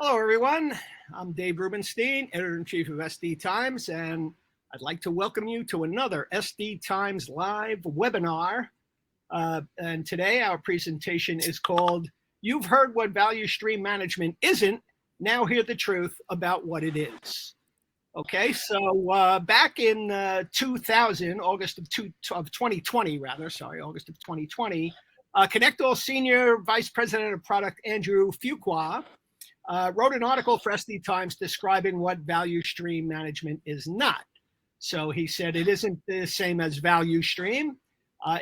Hello, everyone. I'm Dave Rubenstein, Editor-in-Chief of SD Times, and I'd like to welcome you to another SD Times Live webinar. And today our presentation is called, You've Heard What Value Stream Management Isn't, Now Hear the Truth About What It Is. Okay, so back in 2000, August of 2020, August of 2020, Connectall Senior Vice President of Product Andrew Fuqua wrote an article for SD Times describing what value stream management is not. So he said it isn't the same as value stream.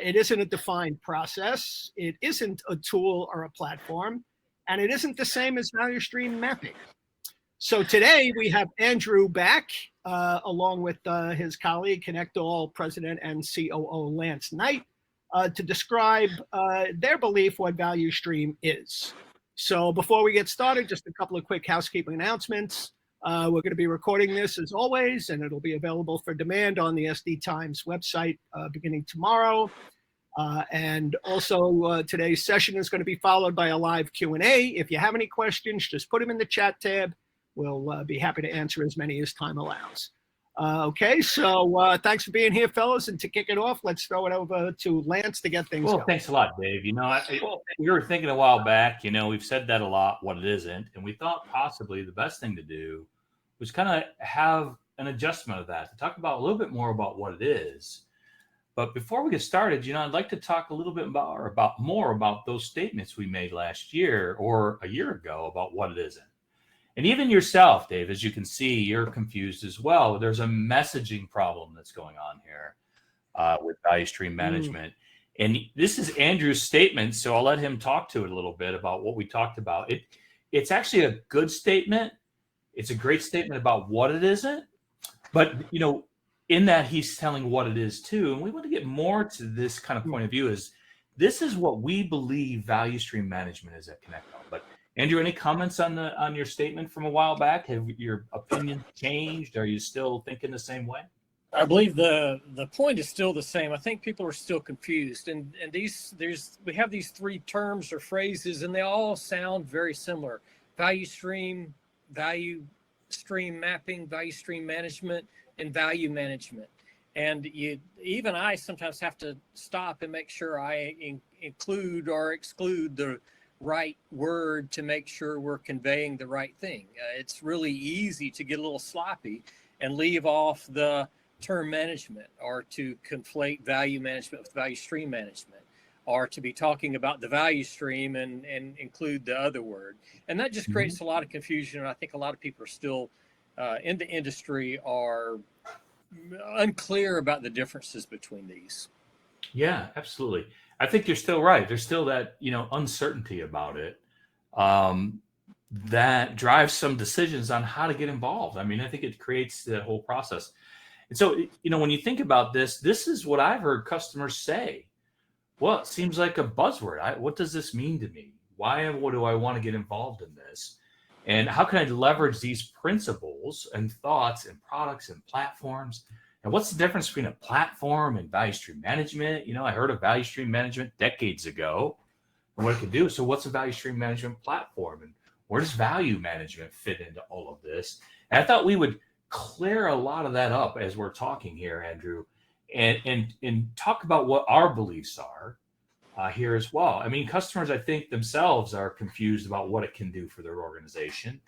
It isn't a defined process. It isn't a tool or a platform. And it isn't the same as value stream mapping. So today we have Andrew back, along with his colleague, Connectall President and COO Lance Knight, to describe their belief what value stream is. So before we get started, just a couple of quick housekeeping announcements. We're going to be recording this as always, and it'll be available for demand on the SD Times website beginning tomorrow. And also today's session is going to be followed by a live Q&A. If you have any questions, just put them in the chat tab. We'll be happy to answer as many as time allows. Okay, so thanks for being here, fellas. And to kick it off, let's throw it over to Lance to get things going. Thanks a lot, Dave. We were thinking a while back, we've said that a lot, what it isn't. And we thought possibly the best thing to do was kind of have an adjustment of that, to talk about a little bit more about what it is. But before we get started, I'd like to talk a little bit more about those statements we made last year or a year ago about what it isn't. And even yourself, Dave, as you can see, you're confused as well. There's a messaging problem that's going on here with value stream management. And this is Andrew's statement, so I'll let him talk to it a little bit about what we talked about. It's actually a good statement. It's a great statement about what it isn't. But, in that he's telling what it is too. And we want to get more to this kind of point of view is this is what we believe value stream management is at Connectall. But Andrew, any comments on your statement from a while back? Have your opinion changed? Are you still thinking the same way? I believe the point is still the same. I think people are still confused, and we have these three terms or phrases, and they all sound very similar: value stream mapping, value stream management, and value management. And even I sometimes have to stop and make sure I include or exclude the right word to make sure we're conveying the right thing. It's really easy to get a little sloppy and leave off the term management, or to conflate value management with value stream management, or to be talking about the value stream and include the other word. And that just creates a lot of confusion. And I think a lot of people are still in the industry are unclear about the differences between these. Yeah, absolutely. I think you're still right. There's still that, uncertainty about it that drives some decisions on how to get involved. I mean, I think it creates the whole process. And so, when you think about this is what I've heard customers say. Well, it seems like a buzzword. What does this mean to me? What do I want to get involved in this? And how can I leverage these principles and thoughts and products and platforms? And what's the difference between a platform and value stream management? I heard of value stream management decades ago and what it could do. So what's a value stream management platform? And where does value management fit into all of this? And I thought we would clear a lot of that up as we're talking here, Andrew, and talk about what our beliefs are here as well. I mean, customers, I think themselves are confused about what it can do for their organization,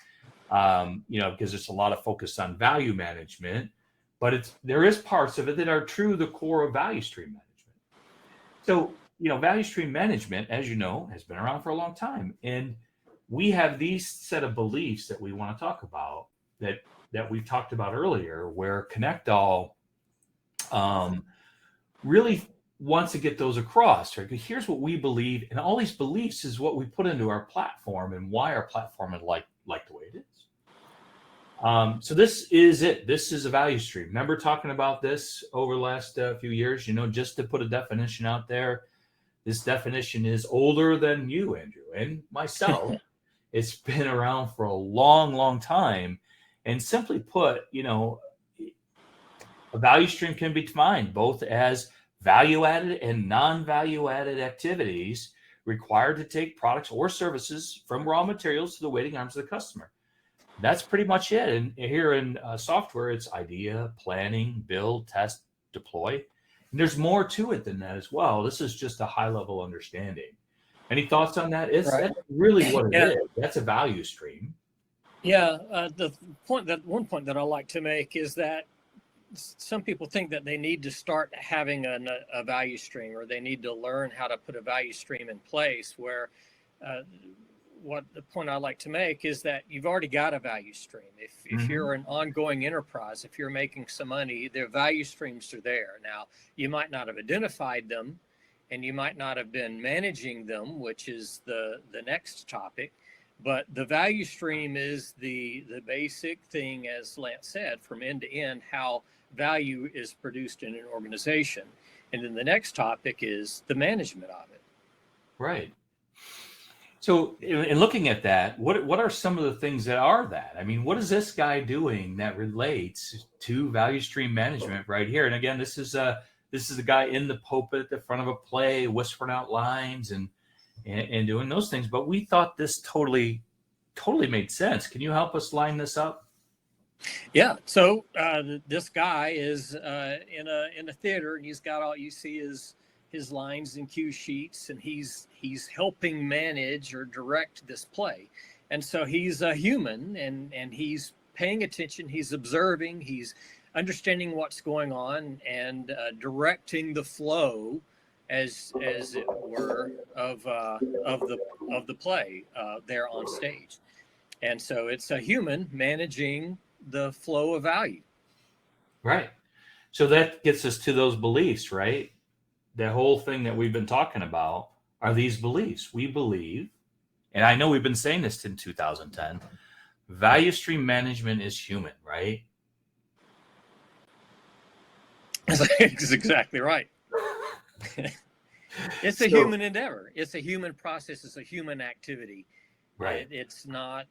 because there's a lot of focus on value management. But there is parts of it that are true the core of value stream management. So, value stream management, as you know, has been around for a long time. And we have these set of beliefs that we want to talk about that we've talked about earlier, where Connectall really wants to get those across. Right? Here's what we believe, and all these beliefs is what we put into our platform and why our platform is like the way it is. So this is it. This is a value stream. Remember talking about this over the last few years, just to put a definition out there. This definition is older than you, Andrew, and myself. It's been around for a long, long time. And simply put, a value stream can be defined both as value-added and non-value-added activities required to take products or services from raw materials to the waiting arms of the customer. That's pretty much it. And here in software, it's idea, planning, build, test, deploy. And there's more to it than that as well. This is just a high level understanding. Any thoughts on that? That's really what it Yeah. is. That's a value stream. Yeah, one point that I like to make is that some people think that they need to start having a value stream, or they need to learn how to put a value stream in place. Where what the point I like to make is that you've already got a value stream. If you're an ongoing enterprise, if you're making some money, their value streams are there. Now, you might not have identified them, and you might not have been managing them, which is the next topic. But the value stream is the basic thing, as Lance said, from end to end, how value is produced in an organization. And then the next topic is the management of it. Right. So in looking at that, what are some of the things that are that? I mean, what is this guy doing that relates to value stream management right here? And again, this is a guy in the pulpit at the front of a play, whispering out lines and doing those things. But we thought this totally made sense. Can you help us line this up? Yeah. So this guy is in a theater, and he's got all you see is his lines and cue sheets, and he's helping manage or direct this play. And so he's a human, and he's paying attention, he's observing, he's understanding what's going on, and directing the flow, as it were, of the play there on stage. And so it's a human managing the flow of value. Right. So that gets us to those beliefs, right? The whole thing that we've been talking about are these beliefs. We believe, and I know we've been saying this in 2010, value stream management is human, right? That's exactly right. It's a human endeavor. It's a human process. It's a human activity. Right. It's not,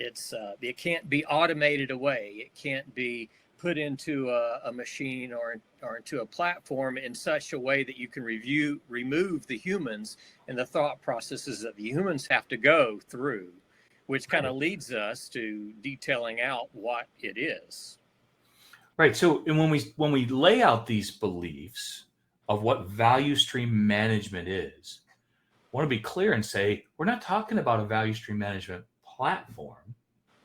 it can't be automated away. It can't be put into a machine or into a platform in such a way that you can remove the humans and the thought processes that the humans have to go through, which kind of leads us to detailing out what it is. Right. So, and when we lay out these beliefs of what value stream management is, I want to be clear and say we're not talking about a value stream management platform.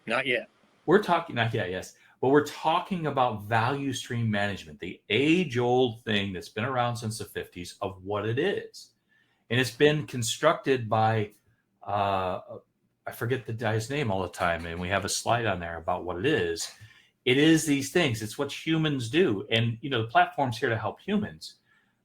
Not yet. We're talking not yet, yes, but we're talking about value stream management, the age-old thing that's been around since the 50s of what it is, and it's been constructed by I forget the guy's name all the time, and we have a slide on there about what it is. It is these things. It's what humans do. And, the platform's here to help humans,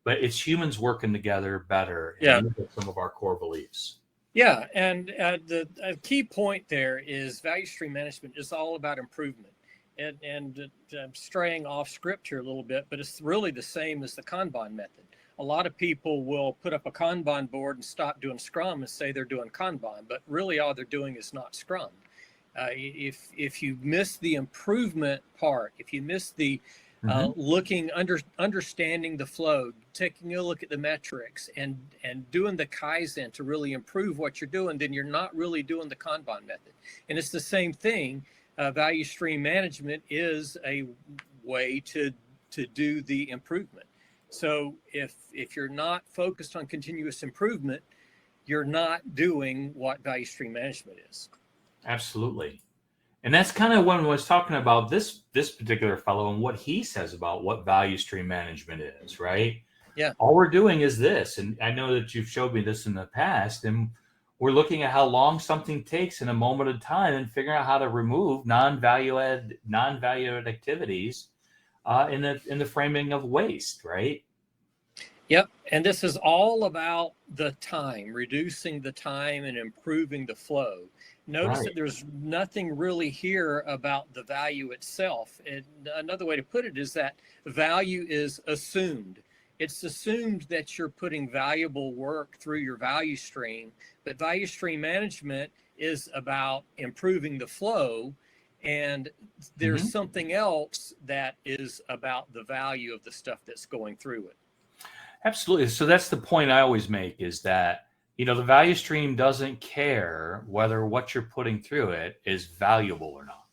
but it's humans working together better. And look at some of our core beliefs. Yeah. And the key point there is value stream management is all about improvement. And I'm straying off script here a little bit, but it's really the same as the Kanban method. A lot of people will put up a Kanban board and stop doing Scrum and say they're doing Kanban, but really all they're doing is not Scrum. If you miss the improvement part, if you miss the understanding the flow, taking a look at the metrics and doing the Kaizen to really improve what you're doing, then you're not really doing the Kanban method. And it's the same thing. Value stream management is a way to do the improvement. So if you're not focused on continuous improvement, you're not doing what value stream management is. Absolutely. And that's kind of when I was talking about this particular fellow and what he says about what value stream management is, right? Yeah. All we're doing is this. And I know that you've showed me this in the past, and we're looking at how long something takes in a moment of time and figuring out how to remove non-value-added activities in the framing of waste, right? Yep. And this is all about the time, reducing the time and improving the flow. Notice that there's nothing really here about the value itself. And another way to put it is that value is assumed. It's assumed that you're putting valuable work through your value stream, but value stream management is about improving the flow. And there's something else that is about the value of the stuff that's going through it. Absolutely. So that's the point I always make, is that the value stream doesn't care whether what you're putting through it is valuable or not.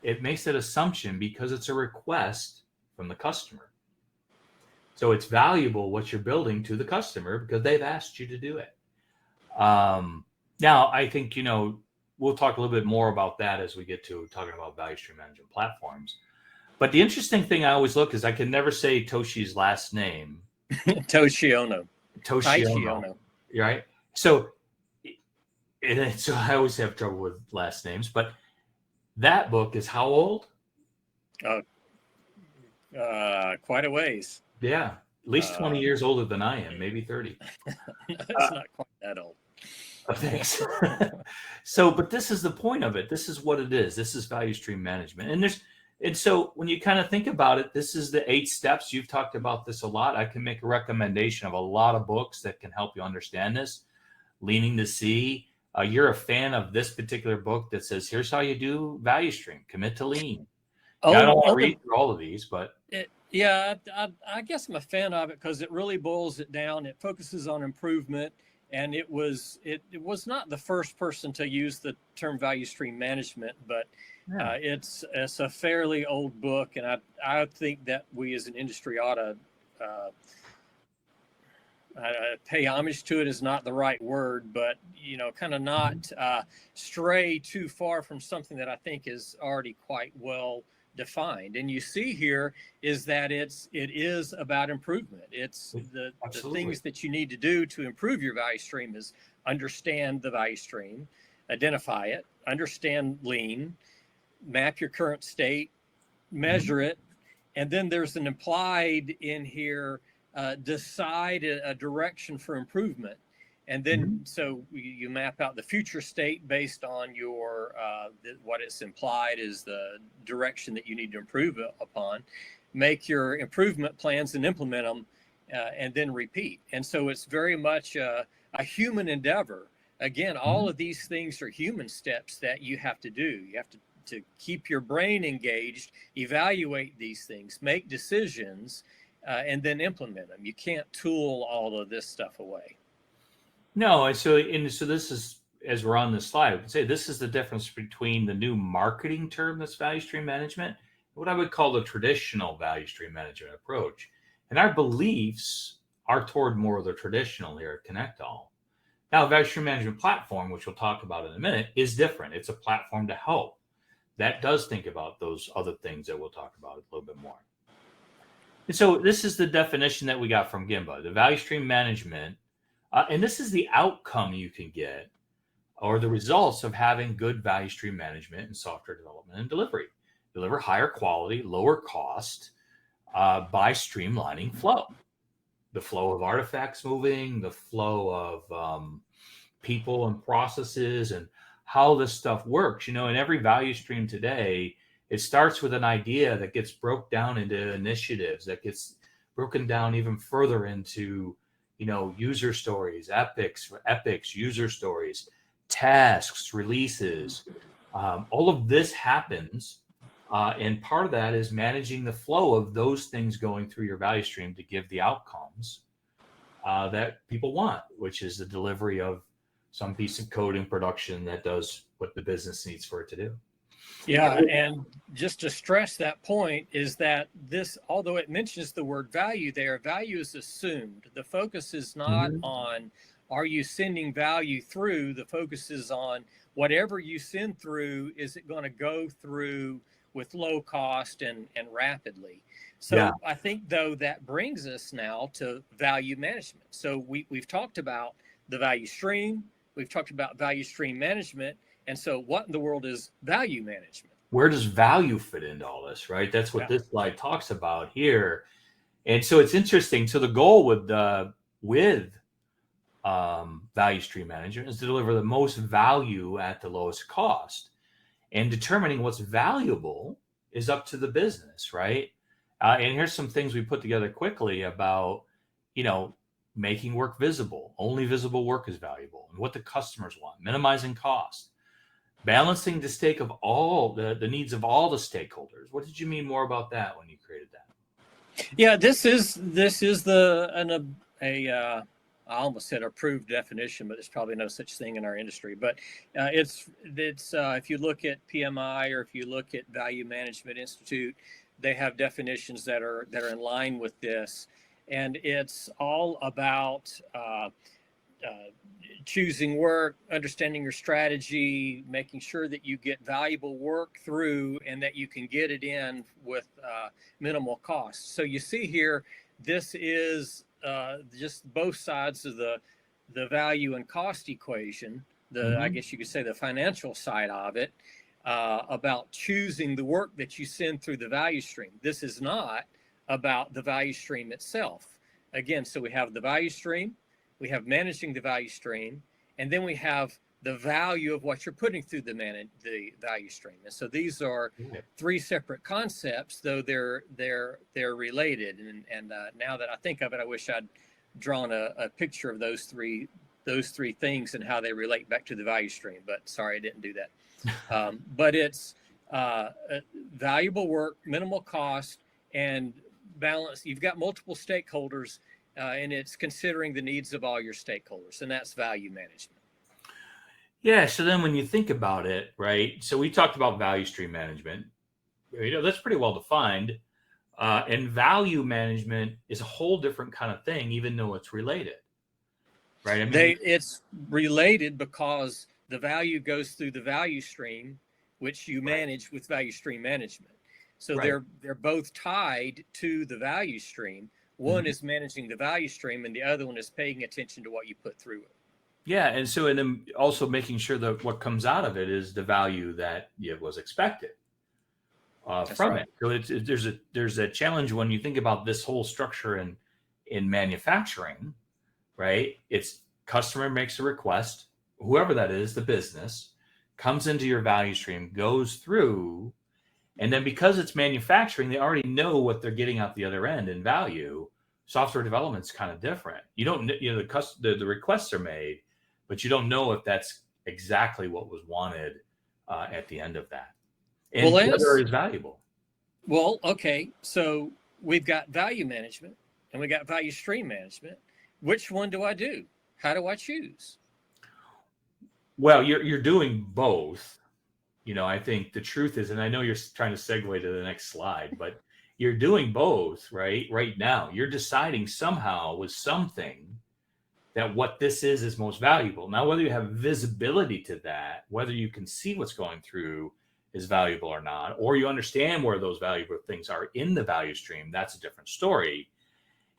It makes an assumption because it's a request from the customer. So it's valuable what you're building to the customer because they've asked you to do it. Now, I think, we'll talk a little bit more about that as we get to talking about value stream management platforms. But the interesting thing I always look is I can never say Toshi's last name. Toshiono. Right? So I always have trouble with last names, but that book is how old? Quite a ways. Yeah, at least 20 years older than I am, maybe 30. It's not quite that old. Oh, thanks. But this is the point of it. This is what it is. This is value stream management. And so when you kind of think about it, this is the 8 steps. You've talked about this a lot. I can make a recommendation of a lot of books that can help you understand this. Leaning to See. You're a fan of this particular book that says, here's how you do value stream. Commit to lean. Now, I don't want to read through all of these, but... I guess I'm a fan of it because it really boils it down. It focuses on improvement. And it was not the first person to use the term value stream management, but it's a fairly old book, and I think that we as an industry ought to pay homage to it is not the right word, but kind of not stray too far from something that I think is already quite well defined. And you see here is that it is about improvement. It's the things that you need to do to improve your value stream is understand the value stream, identify it, understand lean, map your current state, measure it, and then there's an implied in here, decide a direction for improvement. And then so you map out the future state based on your what is implied is the direction that you need to improve upon. Make your improvement plans and implement them, and then repeat. And so it's very much a human endeavor. Again, all of these things are human steps that you have to do. You have to keep your brain engaged, evaluate these things, make decisions, and then implement them. You can't tool all of this stuff away. No, and so this is, as we're on this slide, I would say this is the difference between the new marketing term that's value stream management, what I would call the traditional value stream management approach. And our beliefs are toward more of the traditional here at ConnectAll. Now, value stream management platform, which we'll talk about in a minute, is different. It's a platform to help. That does think about those other things that we'll talk about a little bit more. And so this is the definition that we got from Gimba, the value stream management. And this is the outcome you can get or the results of having good value stream management in software development and delivery. Deliver higher quality, lower cost by streamlining flow. The flow of artifacts moving, the flow of people and processes and how this stuff works. In every value stream today, it starts with an idea that gets broke down into initiatives, that gets broken down even further into user stories, epics, user stories, tasks, releases. All of this happens. And part of that is managing the flow of those things going through your value stream to give the outcomes that people want, which is the delivery of some piece of code in production that does what the business needs for it to do. Yeah, and just to stress that point is that this, although it mentions the word value there, value is assumed. The focus is not on, are you sending value through? The focus is on whatever you send through, is it going to go through with low cost and rapidly? So I think, though, that brings us now to value management. So we've talked about the value stream. We've talked about value stream management. And so what in the world is value management? Where does value fit into all this, right? That's what this slide talks about here. And so it's interesting. So the goal with value stream management is to deliver the most value at the lowest cost. And determining what's valuable is up to the business, right? And here's some things we put together quickly about, making work visible. Only visible work is valuable. And what the customers want. Minimizing cost. Balancing the stake of all the needs of all the stakeholders. What did you mean more about that when you created that? Yeah, this is I almost said approved definition, but there's probably no such thing in our industry. But it's if you look at PMI or if you look at Value Management Institute, they have definitions that are in line with this, and it's all about choosing work, understanding your strategy, making sure that you get valuable work through and that you can get it in with minimal cost. So you see here, this is just both sides of the value and cost equation, I guess you could say the financial side of it, about choosing the work that you send through the value stream. This is not about the value stream itself. Again, so we have the value stream, we have managing the value stream, and then we have the value of what you're putting through the value stream. And so these are three separate concepts, though they're related. And now that I think of it, I wish I'd drawn a picture of those three things and how they relate back to the value stream. But sorry, I didn't do that. But it's valuable work, minimal cost, and balance. You've got multiple stakeholders. And it's considering the needs of all your stakeholders, and that's value management. Yeah. So then when you think about it, right? So we talked about value stream management. That's pretty well defined. And value management is a whole different kind of thing, even though it's related, right? I mean, it's related because the value goes through the value stream, which you manage with value stream management. So they're both tied to the value stream. One is managing the value stream, and the other one is paying attention to what you put through it. Yeah, and so and then also making sure that what comes out of it is the value that was expected from it. So there's a challenge when you think about this whole structure in manufacturing, right? It's customer makes a request, whoever that is, the business comes into your value stream, goes through. And then because it's manufacturing, they already know what they're getting out the other end in value. Software development's kind of different. You don't, the requests are made, but you don't know if that's exactly what was wanted at the end of that. And whether it's valuable. Well, okay. So we've got value management and we got value stream management. Which one do I do? How do I choose? Well, you're doing both. I think the truth is, and I know you're trying to segue to the next slide, but you're doing both, right? Right now, you're deciding somehow with something that what this is most valuable. Now, whether you have visibility to that, whether you can see what's going through is valuable or not, or you understand where those valuable things are in the value stream, that's a different story.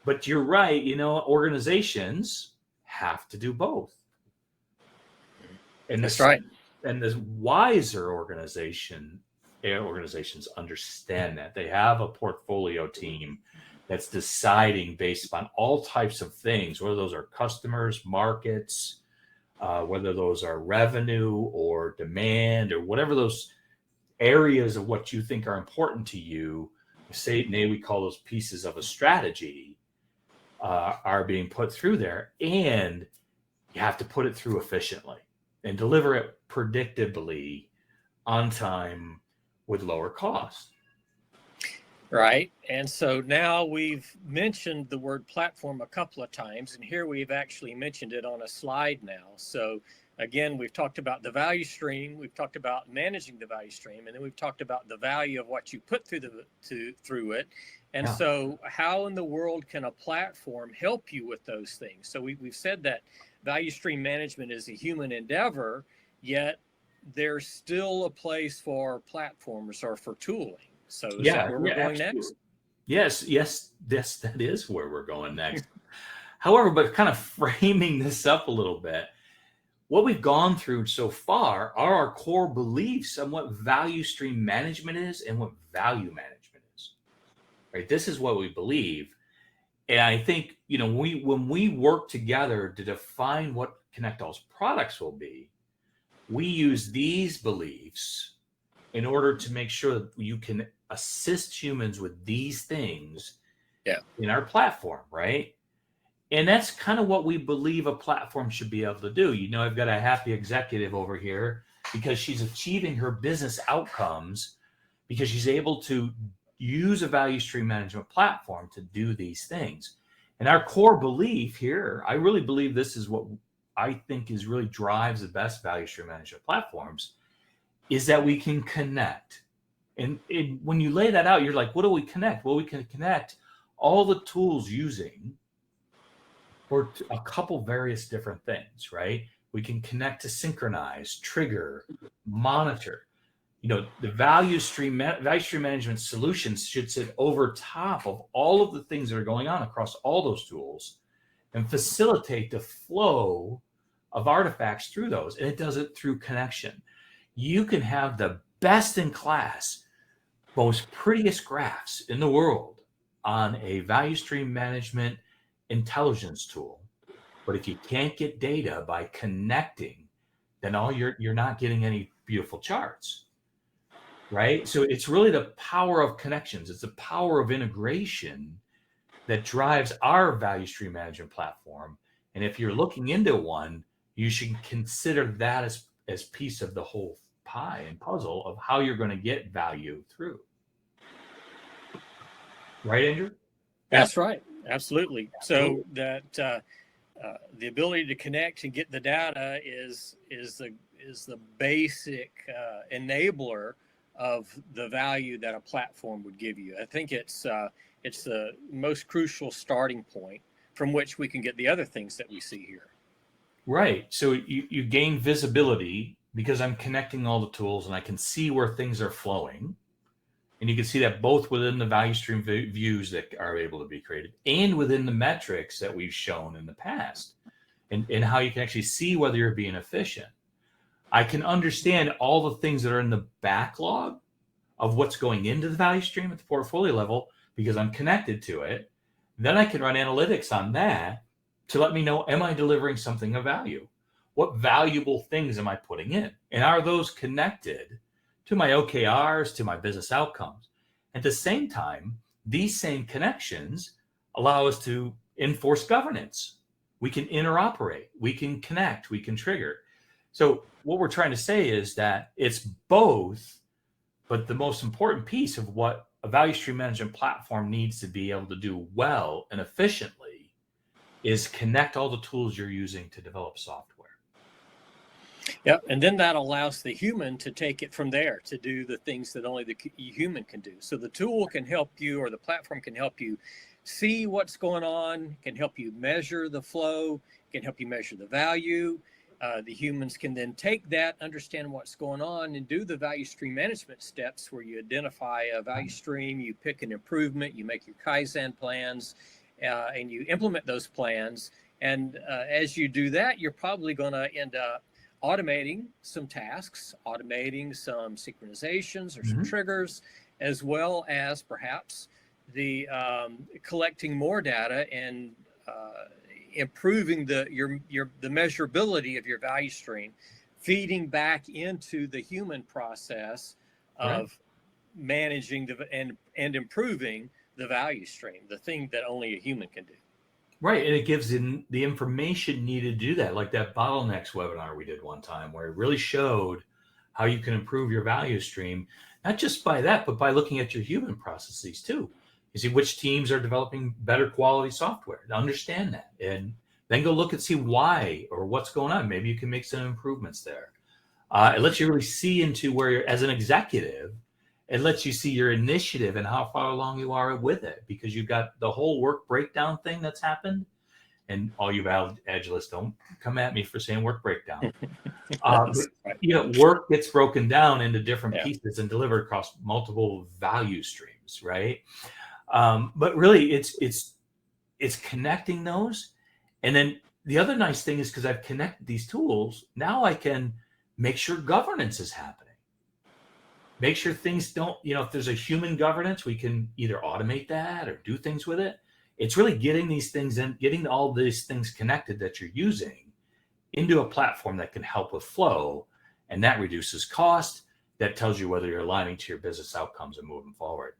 But you're right, organizations have to do both. And that's right. And the wiser organizations understand that. They have a portfolio team that's deciding based upon all types of things, whether those are customers, markets, whether those are revenue or demand or whatever those areas of what you think are important to you. We call those pieces of a strategy are being put through there, and you have to put it through efficiently and deliver it predictably on time with lower cost. Right. And so now we've mentioned the word platform a couple of times, and here we've actually mentioned it on a slide now. So again, we've talked about the value stream, we've talked about managing the value stream, and then we've talked about the value of what you put through it. And so how in the world can a platform help you with those things? So we've said that value stream management is a human endeavor, yet there's still a place for platforms or for tooling. So is that where we're going next? Yes, that is where we're going next. However, but kind of framing this up a little bit, what we've gone through so far are our core beliefs on what value stream management is and what value management is. Right? This is what we believe. And I think, when we work together to define what Connectall's products will be, we use these beliefs in order to make sure that you can assist humans with these things in our platform, right? And that's kind of what we believe a platform should be able to do. I've got a happy executive over here because she's achieving her business outcomes because she's able to use a value stream management platform to do these things. And our core belief here, I really believe this is what I think is really drives the best value stream management platforms, is that we can connect. And when you lay that out, you're like, what do we connect? Well, we can connect all the tools using for a couple various different things, right? We can connect to synchronize, trigger, monitor. The value stream management solutions should sit over top of all of the things that are going on across all those tools and facilitate the flow of artifacts through those. And it does it through connection. You can have the best in class, most prettiest graphs in the world on a value stream management intelligence tool. But if you can't get data by connecting, then you're not getting any beautiful charts. Right? So it's really the power of connections. It's the power of integration that drives our value stream management platform. And if you're looking into one, you should consider that as piece of the whole pie and puzzle of how you're going to get value through. Right, Andrew? That's right. Absolutely. So that the ability to connect and get the data is the basic enabler of the value that a platform would give you. I think it's the most crucial starting point from which we can get the other things that we see here. Right. So you gain visibility because I'm connecting all the tools and I can see where things are flowing. And you can see that both within the value stream views that are able to be created and within the metrics that we've shown in the past, and how you can actually see whether you're being efficient. I can understand all the things that are in the backlog of what's going into the value stream at the portfolio level because I'm connected to it. Then I can run analytics on that to let me know, am I delivering something of value? What valuable things am I putting in? And are those connected to my OKRs, to my business outcomes? At the same time, these same connections allow us to enforce governance. We can interoperate, we can connect, we can trigger. So what we're trying to say is that it's both, but the most important piece of what a value stream management platform needs to be able to do well and efficiently is connect all the tools you're using to develop software. Yeah, and then that allows the human to take it from there to do the things that only the human can do. So the tool can help you, or the platform can help you see what's going on, can help you measure the flow, can help you measure the value. The humans can then take that, understand what's going on, and do the value stream management steps where you identify a value stream, you pick an improvement, you make your Kaizen plans, and you implement those plans. And as you do that, you're probably going to end up automating some tasks, automating some synchronizations or some triggers, as well as perhaps the collecting more data and improving the measurability of your value stream, feeding back into the human process of managing and improving the value stream, the thing that only a human can do. Right, and it gives in the information needed to do that, like that bottlenecks webinar we did one time, where it really showed how you can improve your value stream, not just by that, but by looking at your human processes too. You see which teams are developing better quality software, to understand that, and then go look and see why or what's going on. Maybe you can make some improvements there. It lets you really see into where you're, as an executive, it lets you see your initiative and how far along you are with it, because you've got the whole work breakdown thing that's happened. And all you Agilists, don't come at me for saying work breakdown. Work gets broken down into different pieces and delivered across multiple value streams, right? But really, it's connecting those. And then the other nice thing is, because I've connected these tools, now I can make sure governance is happening. Make sure things don't, if there's a human governance, we can either automate that or do things with it. It's really getting these things in, getting all these things connected that you're using into a platform that can help with flow, and that reduces cost. That tells you whether you're aligning to your business outcomes and moving forward.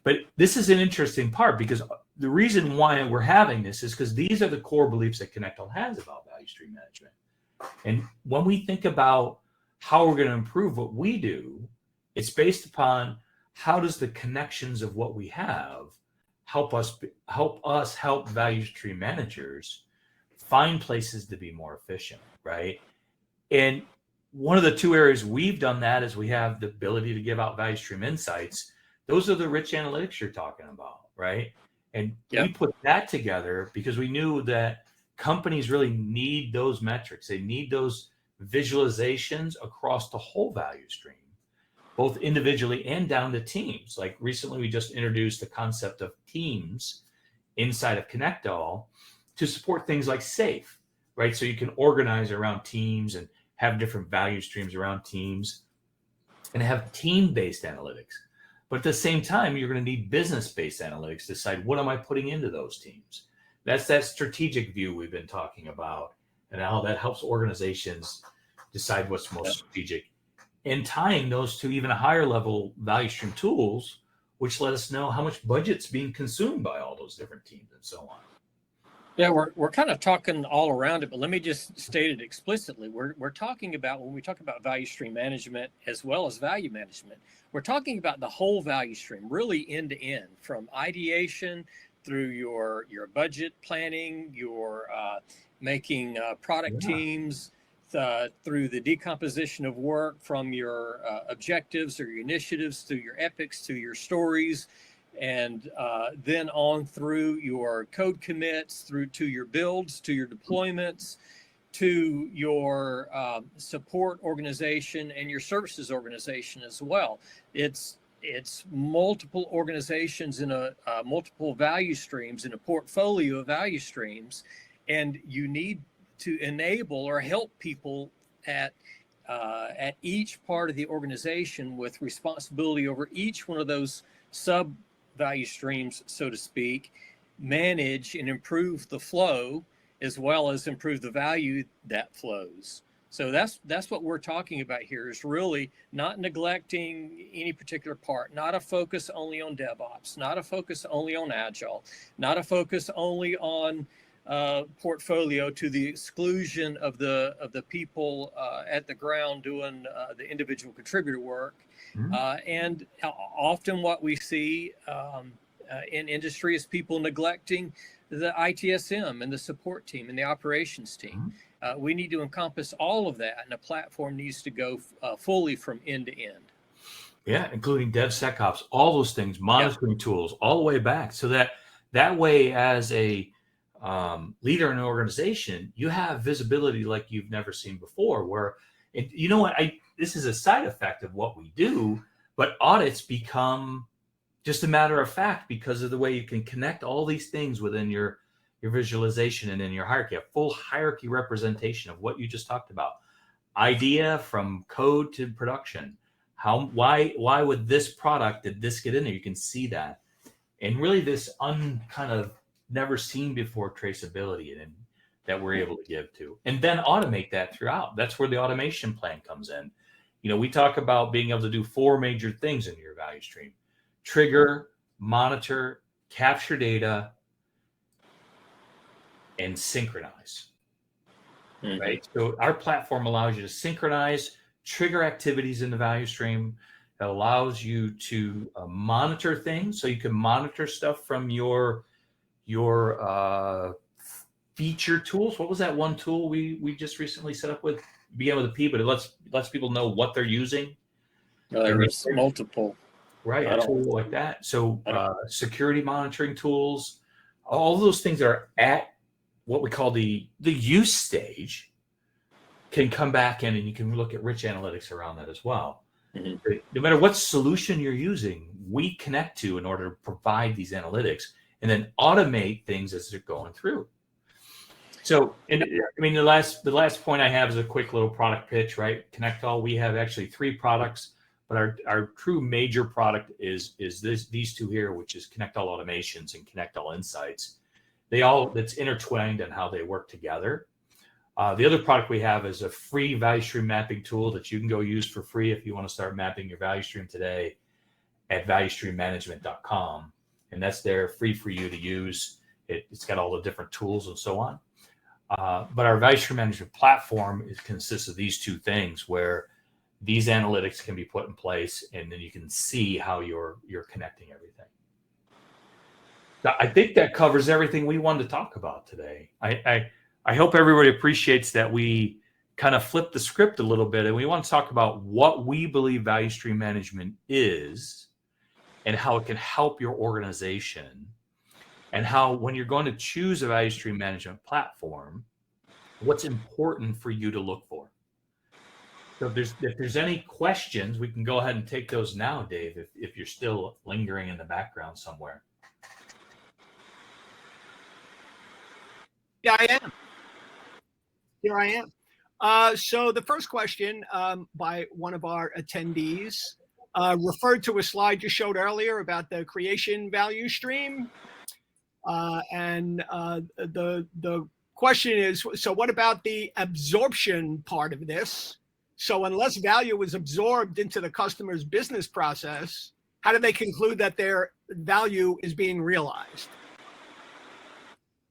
But this is an interesting part, because the reason why we're having this is because these are the core beliefs that ConnectAll has about value stream management. And when we think about how we're going to improve what we do, it's based upon how does the connections of what we have help value stream managers find places to be more efficient, right? And one of the two areas we've done that is we have the ability to give out value stream insights. Those are the rich analytics you're talking about, right? And we put that together because we knew that companies really need those metrics. They need those visualizations across the whole value stream, both individually and down to teams. Like recently, we just introduced the concept of teams inside of ConnectAll to support things like SAFE, right? So you can organize around teams and have different value streams around teams and have team-based analytics. But at the same time, you're going to need business-based analytics to decide what am I putting into those teams. That's that strategic view we've been talking about and how that helps organizations decide what's most strategic. And tying those to even a higher level value stream tools, which let us know how much budget's being consumed by all those different teams and so on. Yeah, we're kind of talking all around it, but let me just state it explicitly. We're talking about, when we talk about value stream management as well as value management, we're talking about the whole value stream, really end to end, from ideation through your budget planning, your making product teams, through the decomposition of work, from your objectives or your initiatives, through your epics, to your stories, and then on through your code commits, through to your builds, to your deployments, to your support organization and your services organization as well. It's multiple organizations in a multiple value streams in a portfolio of value streams, and you need to enable or help people at each part of the organization with responsibility over each one of those sub value streams, so to speak, manage and improve the flow as well as improve the value that flows. So that's what we're talking about here, is really not neglecting any particular part, not a focus only on DevOps, not a focus only on Agile, not a focus only on portfolio to the exclusion of the people at the ground doing the individual contributor work. And often what we see in industry is people neglecting the ITSM and the support team and the operations team. We need to encompass all of that, and a platform needs to go fully from end to end. Yeah, including DevSecOps, all those things, monitoring tools, all the way back, so that way, as a leader in an organization, you have visibility like you've never seen before. Where, and you know what, this is a side effect of what we do, but audits become just a matter of fact because of the way you can connect all these things within your visualization and in your hierarchy, a full hierarchy representation of what you just talked about. Idea from code to production. Why would this product, did this get in there? You can see that. And really this kind of never seen before traceability and that we're able to give to, and then automate that throughout. That's where the automation plan comes in. You know, we talk about being able to do 4 major things in your value stream: trigger, monitor, capture data, and synchronize. Right? So our platform allows you to synchronize, trigger activities in the value stream. It allows you to monitor things. So you can monitor stuff from your feature tools. What was that one tool we just recently set up with? Begin with a P, but it lets people know what they're using. There's multiple. Right, a tool like that. So security monitoring tools, all those things that are at what we call the use stage can come back in, and you can look at rich analytics around that as well. No matter what solution you're using, we connect to in order to provide these analytics and then automate things as they're going through. So, and I mean, the last point I have is a quick little product pitch, right? ConnectAll, we have actually 3 products, but our true major product is these 2 here, which is ConnectAll Automations and ConnectAll Insights. It's intertwined in how they work together. The other product we have is a free value stream mapping tool that you can go use for free if you want to start mapping your value stream today at valuestreammanagement.com. And that's there free for you to use. It's got all the different tools and so on. But our value stream management platform consists of these 2 things, where these analytics can be put in place, and then you can see how you're connecting everything. I think that covers everything we wanted to talk about today. I hope everybody appreciates that we kind of flipped the script a little bit, and we want to talk about what we believe value stream management is and how it can help your organization, and how when you're going to choose a value stream management platform, what's important for you to look for. So if there's any questions, we can go ahead and take those now, Dave, if you're still lingering in the background somewhere. Yeah, I am. Here I am. So the first question by one of our attendees referred to a slide you showed earlier about the creation value stream. And the question is, so what about the absorption part of this? So unless value is absorbed into the customer's business process, how do they conclude that their value is being realized?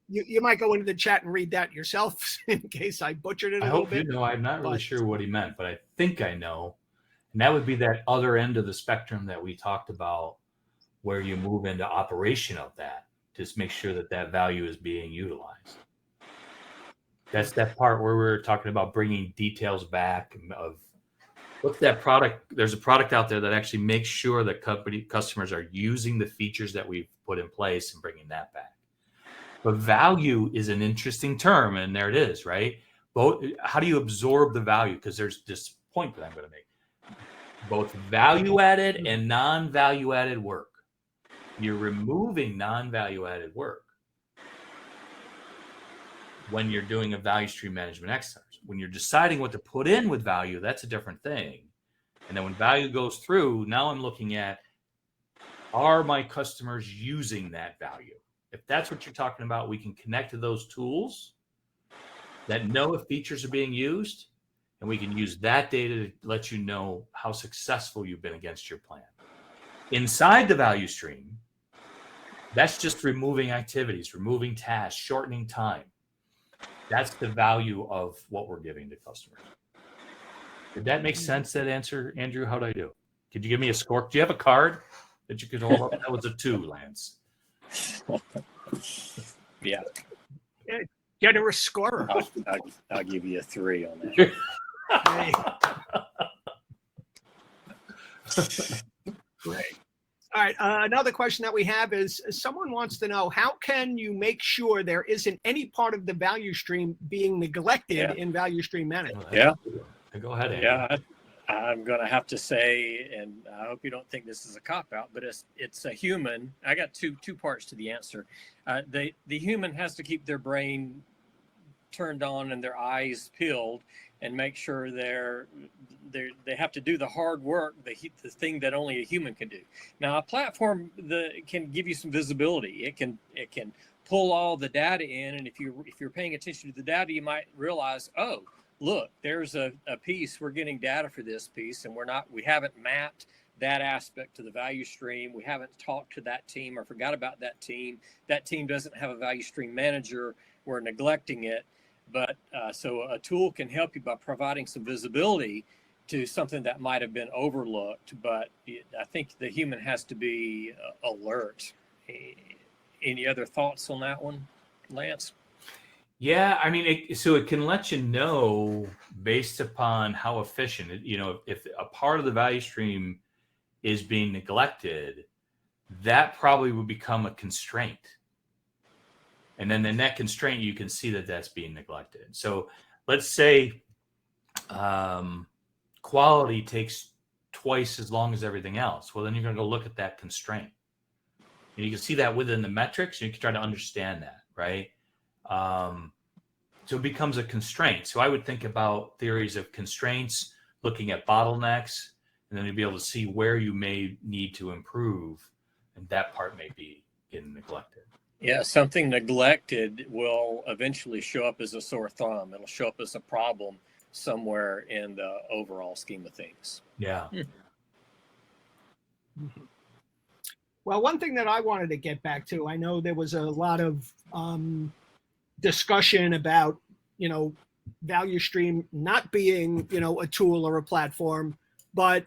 You might go into the chat and read that yourself in case I butchered it a little bit. I hope you know. I'm not really sure what he meant, but I think I know. And that would be that other end of the spectrum that we talked about, where you move into operation of that. Just make sure that that value is being utilized. That's that part where we're talking about bringing details back of what's that product. There's a product out there that actually makes sure that customers are using the features that we've put in place and bringing that back. But value is an interesting term, and there it is, right? Both. How do you absorb the value? Because there's this point that I'm going to make. Both value-added and non-value-added work. You're removing non-value-added work when you're doing a value stream management exercise. When you're deciding what to put in with value, that's a different thing. And then when value goes through, now I'm looking at, are my customers using that value? If that's what you're talking about, we can connect to those tools that know if features are being used, and we can use that data to let you know how successful you've been against your plan. Inside the value stream, that's just removing activities, removing tasks, shortening time. That's the value of what we're giving to customers. Did that make sense, that answer, Andrew? How did I do? Could you give me a score? Do you have a card that you could hold up? That was a 2, Lance. Yeah. Generous scorer. I'll give you a 3 on that. Great. All right. Another question that we have is someone wants to know, how can you make sure there isn't any part of the value stream being neglected in value stream management? Yeah. Go ahead, Andrew. Yeah. I'm going to have to say, and I hope you don't think this is a cop-out, but it's a human. I got two parts to the answer. The human has to keep their brain turned on and their eyes peeled and make sure they have to do the hard work, the thing that only a human can do. Now, a platform can give you some visibility. It can pull all the data in, and if you're paying attention to the data, you might realize, oh, look, there's a piece, we're getting data for this piece, and we haven't mapped that aspect to the value stream. We haven't talked to that team or forgot about that team. That team doesn't have a value stream manager. We're neglecting it. But so a tool can help you by providing some visibility to something that might have been overlooked. But I think the human has to be alert. Any other thoughts on that one, Lance? Yeah, I mean, so it can let you know based upon how efficient, if a part of the value stream is being neglected, that probably would become a constraint. And then in that constraint, you can see that that's being neglected. So let's say quality takes twice as long as everything else. Well, then you're going to go look at that constraint. And you can see that within the metrics, and you can try to understand that, right? So it becomes a constraint. So I would think about theories of constraints, looking at bottlenecks, and then you'll be able to see where you may need to improve, and that part may be getting neglected. Yeah, something neglected will eventually show up as a sore thumb. It'll show up as a problem somewhere in the overall scheme of things. Yeah. Well, one thing that I wanted to get back to, I know there was a lot of discussion about, value stream not being, a tool or a platform, but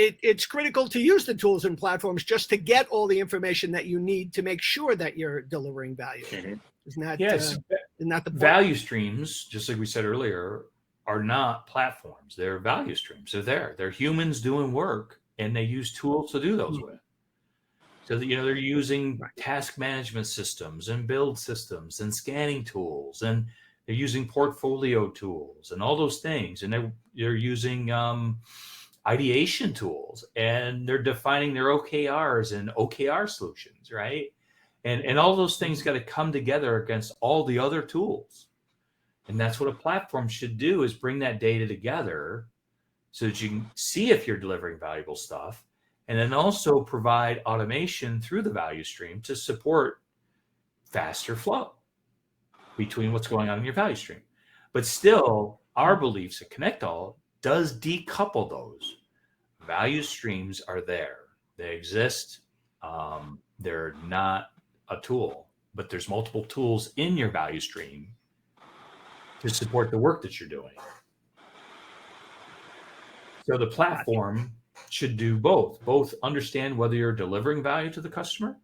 it's critical to use the tools and platforms just to get all the information that you need to make sure that you're delivering value. Mm-hmm. Isn't that, Yes. isn't that the point? Value streams, just like we said earlier, are not platforms. They're value streams. They're there. They're humans doing work, and they use tools to do those with. So that, they're using task management systems and build systems and scanning tools, and they're using portfolio tools and all those things. And they're using ideation tools, and they're defining their OKRs and OKR solutions, right? And all those things got to come together against all the other tools. And that's what a platform should do, is bring that data together so that you can see if you're delivering valuable stuff, and then also provide automation through the value stream to support faster flow between what's going on in your value stream. But still, our beliefs at ConnectAll does decouple those. Value streams are there. They exist. They're not a tool, but there's multiple tools in your value stream to support the work that you're doing. So the platform should do both understand whether you're delivering value to the customer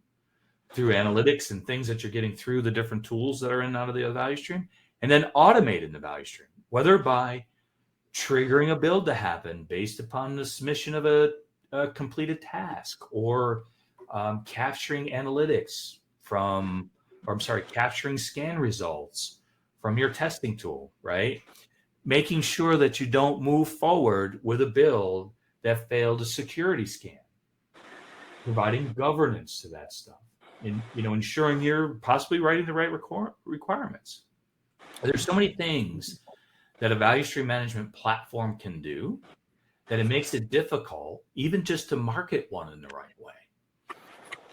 through analytics and things that you're getting through the different tools that are in and out of the value stream, and then automate in the value stream, whether by triggering a build to happen based upon the submission of a completed task, or capturing analytics capturing scan results from your testing tool, right? Making sure that you don't move forward with a build that failed a security scan, providing governance to that stuff, and ensuring you're possibly writing the right requirements. There's so many things that a value stream management platform can do that it makes it difficult even just to market one in the right way,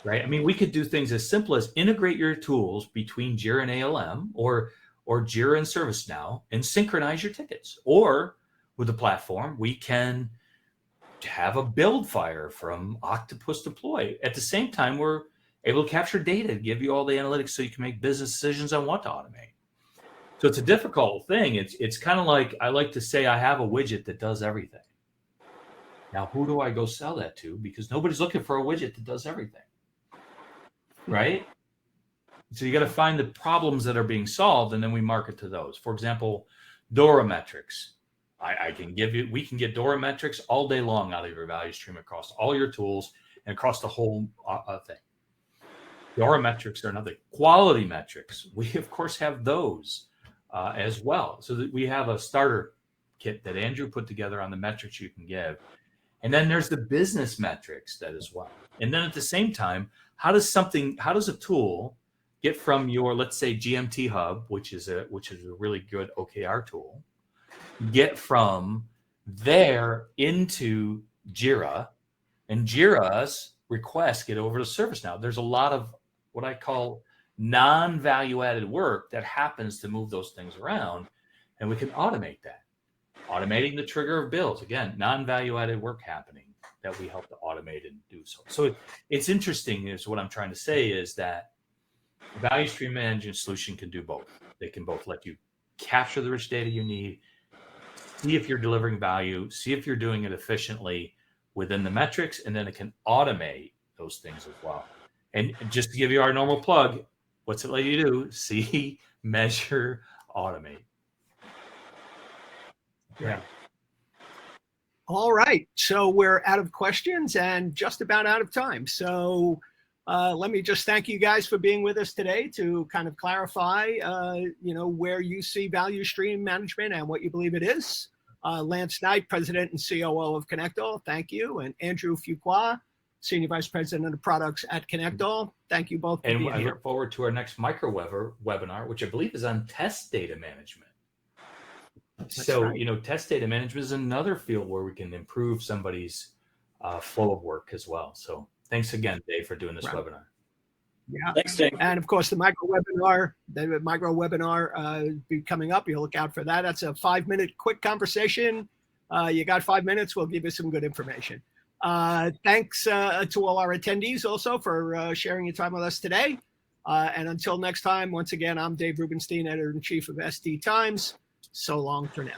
right? I mean, we could do things as simple as integrate your tools between Jira and ALM, or Jira and ServiceNow, and synchronize your tickets. Or with the platform, we can have a build fire from Octopus Deploy. At the same time, we're able to capture data to give you all the analytics so you can make business decisions on what to automate. So it's a difficult thing. It's kind of like, I like to say, I have a widget that does everything. Now, who do I go sell that to? Because nobody's looking for a widget that does everything, right? So you got to find the problems that are being solved, and then we market to those. For example, DORA metrics. We can get DORA metrics all day long out of your value stream across all your tools and across the whole thing. DORA metrics are another. Quality metrics. We, of course, have those as well. So that we have a starter kit that Andrew put together on the metrics you can give. And then there's the business metrics that as well. And then at the same time, how does a tool get from your, let's say, GMT Hub, which is a really good OKR tool, get from there into Jira, and Jira's requests get over to ServiceNow. There's a lot of what I call non-value added work that happens to move those things around, and we can automate that. Automating the trigger of builds, again, non-value added work happening that we help to automate and do so. So it's interesting, is what I'm trying to say, is that value stream management solution can do both. They can both let you capture the rich data you need, see if you're delivering value, see if you're doing it efficiently within the metrics, and then it can automate those things as well. And just to give you our normal plug, what's it let you do? See, measure, automate. Yeah. All right. So we're out of questions and just about out of time. So let me just thank you guys for being with us today to kind of clarify, where you see value stream management and what you believe it is. Lance Knight, President and COO of ConnectAll, thank you. And Andrew Fuqua, Senior Vice President of Products at ConnectAll. Thank you both for being here. And I look forward to our next micro webinar, which I believe is on test data management. That's so, right. Test data management is another field where we can improve somebody's flow of work as well. So thanks again, Dave, for doing this webinar. Yeah. Thanks, Dave. And of course, the micro webinar be coming up. You'll look out for that. That's a 5-minute quick conversation. You got 5 minutes. We'll give you some good information. Thanks to all our attendees also for sharing your time with us today. And until next time, once again, I'm Dave Rubenstein, Editor-in-Chief of SD Times. So long for now.